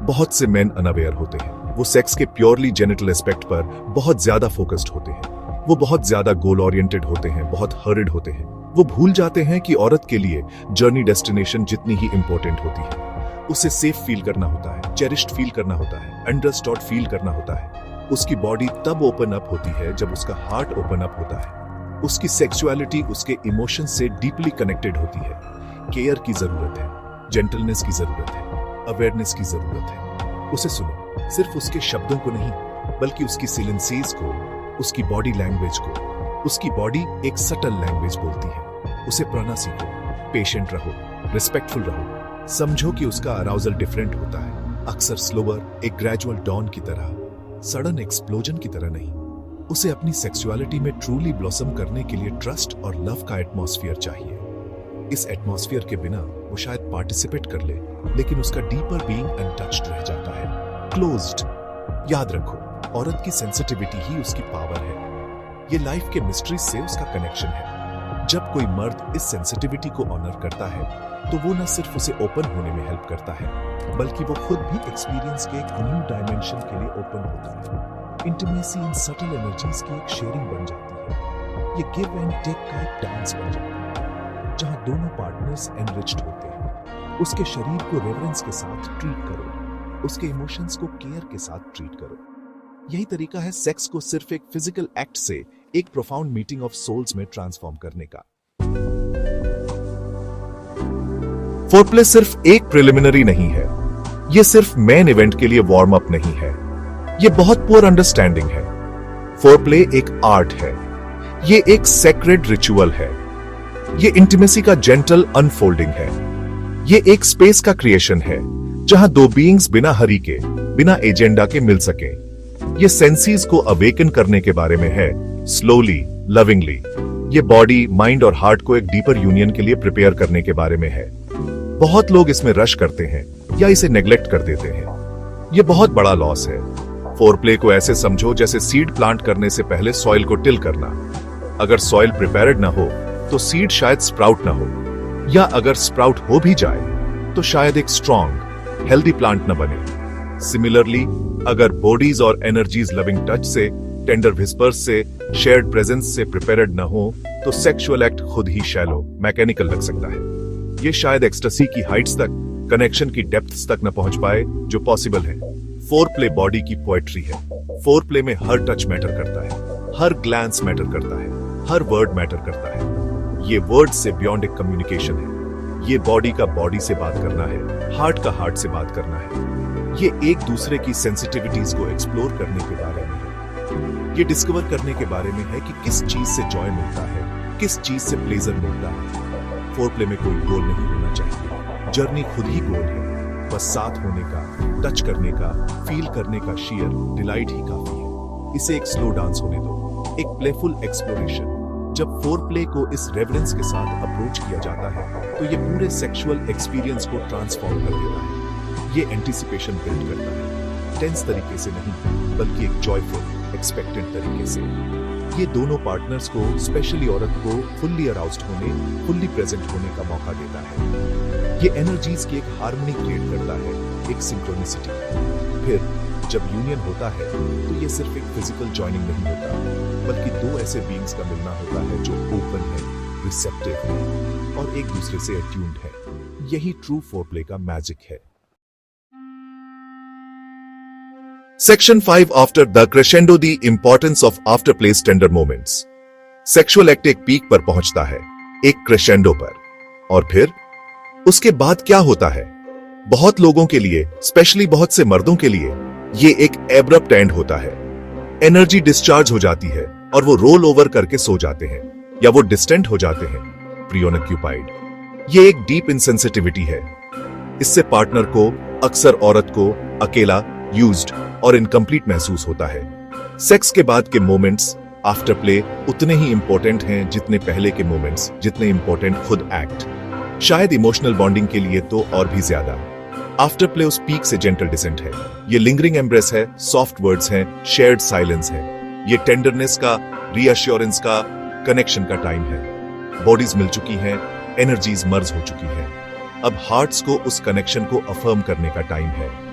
बहुत से main unaware होते हैं। वो सेक्स के प्योरली जेनिटल एस्पेक्ट पर बहुत ज्यादा फोकस्ड होते हैं। वो बहुत ज्यादा गोल ओरिएंटेड होते हैं, बहुत हर्रिड होते हैं। वो भूल जाते हैं कि औरत के लिए जर्नी डेस्टिनेशन जितनी ही इंपॉर्टेंट होती है। उसे सेफ फील करना होता है, चेरिश्ड फील करना होता है, अंडरस्टूड फील करना होता है। उसकी बॉडी तब ओपन अप होती है जब उसका हार्ट ओपन अप होता है। उसकी सेक्सुअलिटी उसके इमोशन से डीपली कनेक्टेड होती है। केयर की जरूरत है, जेंटलनेस की जरूरत है, अवेयरनेस की जरूरत है। उसे सुनो, सिर्फ उसके शब्दों को नहीं, बल्कि उसकी सिलेंसीज को, उसकी बॉडी लैंग्वेज को। उसकी बॉडी एक सटल लैंग्वेज बोलती है। उसे पढ़ना सीखो, पेशेंट रहो, रिस्पेक्टफुल रहो। समझो कि उसका अराउजल डिफरेंट होता है, अक्सर स्लोअर, एक ग्रेजुअल डॉन की तरह, सडन एक्सप्लोजन की तरह नहीं। उसे अपनी सेक्सुअलिटी में ट्रूली ब्लॉसम करने के लिए ट्रस्ट और लव का एटमॉस्फेयर चाहिए। इस एटमॉस्फेयर के बिना वो शायद पार्टिसिपेट कर ले, लेकिन उसका डीपर बीइंग अनटच्ड रह जाता है, क्लोज्ड। याद रखो, औरत की सेंसिटिविटी ही उसकी पावर है। ये लाइफ के मिस्ट्रीज से उसका कनेक्शन है। जब कोई मर्द इस सेंसिटिविटी को ऑनर करता है, तो वो न सिर्फ उसे ओपन होने में हेल्प करता है, बल्कि वो खुद भी एक्सपीरियंस के एक न्यू डायमेंशन के लिए ओपन होता है। इंटीमेसी इन सटल एनर्जीज की एक शेयरिंग बन जाती है। ये गिव एंड टेक का एक डांस बन जाता है, जहां दोनों पार्टनर्स एनरिच्ड होते हैं। उसके शरीर को रेवरेंस के साथ ट्रीट करो, उसके इमोशंस को केयर के साथ ट्रीट करो। यही तरीका है सेक्स को सिर्फ एक फिजिकल एक्ट से एक प्रोफाउंड मीटिंग ऑफ सोल्स में ट्रांसफॉर्म करने का। फोरप्ले सिर्फ एक प्रिलिमिनरी नहीं है। ये सिर्फ मेन इवेंट के लिए वार्म अप नहीं है। ये बहुत पुअर अंडरस्टैंडिंग है। फोरप्ले एक आर्ट है। ये एक सेक्रेड रिचुअल है। ये इंटीमेसी का जेंटल अनफोल्डिंग है। ये एक स्पेस का क्रिएशन है, जहां दो बीइंग्स बिना हरी के, बिना एजेंडा के मिल सके। ये सेंसीज को अवेकन करने के बारे में है, स्लोली, लविंगली। ये बॉडी, माइंड और हार्ट को एक डीपर यूनियन के लिए प्रिपेयर करने के बारे में है। बहुत लोग इसमें रश करते हैं या इसे नेग्लेक्ट कर देते हैं। ये बहुत बड़ा लॉस है। फोरप्ले को ऐसे समझो जैसे सीड प्लांट करने से पहले सॉइल को टिल करना। अगर सॉइल प्रिपेयर्ड ना हो, तो सीड शायद स्प्राउट ना हो, या अगर स्प्राउट हो भी जाए, तो शायद एक स्ट्रॉन्ग, हेल्दी प्लांट न बने। सिमिलरली, अगर बॉडीज और एनर्जीज लविंग टच से, टेंडर विस्पर्स से, शेयर्ड प्रेजेंस से प्रिपेयर्ड न हो, तो सेक्सुअल एक्ट खुद ही शैलो, मैकेनिकल लग सकता है। ये शायद एक्सटेसी की हाइट्स तक, कनेक्शन की डेप्थ्स तक न पहुंच पाए जो पॉसिबल है। फोरप्ले बॉडी की पोएट्री है। फोरप्ले में हर टच मैटर करता है, हर ग्लैंस मैटर करता है, हर वर्ड मैटर करता है। ये वर्ड से बियॉन्ड एक कम्युनिकेशन है। ये बॉडी का बॉडी से बात करना है, हार्ट का हार्ट से बात करना है। ये एक दूसरे की सेंसिटिविटीज को एक्सप्लोर करने के बारे में है। ये डिस्कवर करने के बारे में है कि किस चीज से जॉय मिलता है, किस चीज से प्लेजर मिलता है। फोरप्ले में कोई गोल नहीं होना चाहिए। जर्नी खुद ही गोल है। बस साथ होने का, टच करने का, फील करने का शेयर डिलाइट ही काफी है। इसे एक स्लो डांस होने दो, एक प्लेफुल एक्सप्लोरेशन। जब फोरप्ले को इस रेवरेंस के साथ अप्रोच किया जाता है, तो ये पूरे सेक्सुअल एक्सपीरियंस को ट्रांसफॉर्म कर देता है। ये एंटीसिपेशन बिल्ड करता है, टेंस तरीके से नहीं, बल्कि एक जॉयफुल, एक्सपेक्टेड तरीके से। ये दोनों पार्टनर्स को, स्पेशली औरत को, फुल्ली अराउज्ड होने, फुल्ली प्रेजेंट होने का मौका देता है। ये एनर्जीज की एक हार्मनी क्रिएट करता है, एक सिंक्रोनिसिटी। फिर जब यूनियन होता है, तो ये सिर्फ एक फिजिकल जॉइनिंग नहीं होता, बल्कि दो ऐसे बीइंग्स का मिलना होता है जो ओपन है, रिसेप्टिव है और एक दूसरे से अट्यून्ड है। यही ट्रू फोरप्ले का मैजिक है। Section 5 After the crescendo, the importance of afterplay's tender moments. Sexual act एक पीक पर पहुंचता है, एक क्रेशेंडो पर, और फिर उसके बाद क्या होता है? बहुत लोगों के लिए, स्पेशली बहुत से मर्दों के लिए, ये एक एब्रप्ट एंड होता है। एनर्जी डिस्चार्ज हो जाती है और वो रोल ओवर करके सो जाते हैं, या वो डिस्टेंट हो जाते हैं, प्रीऑक्यूपाइड। ये एक डीप इनसेंसिटिविटी है। इससे पार्टनर को, अक्सर औरत को, अकेला, यूज्ड और इनकम्प्लीट महसूस होता है। सेक्स के बाद के मोमेंट्स, आफ्टर प्ले, उतने ही इंपॉर्टेंट हैं जितने पहले के मोमेंट्स, जितने इंपॉर्टेंट खुद एक्ट। शायद इमोशनल बॉन्डिंग के लिए तो और भी ज्यादा। आफ्टर प्ले उस पीक से जेंटल डिसेंट है। ये लिंगरिंग एम्ब्रेस है, सॉफ्ट वर्ड्स हैं, शेयर्ड साइलेंस है। ये टेंडरनेस का, रीअश्योरेंस का, कनेक्शन का टाइम है। बॉडीज मिल चुकी हैं, एनर्जीज मर्ज हो चुकी हैं। अब हार्ट्स को उस कनेक्शन को अफर्म करने का टाइम है।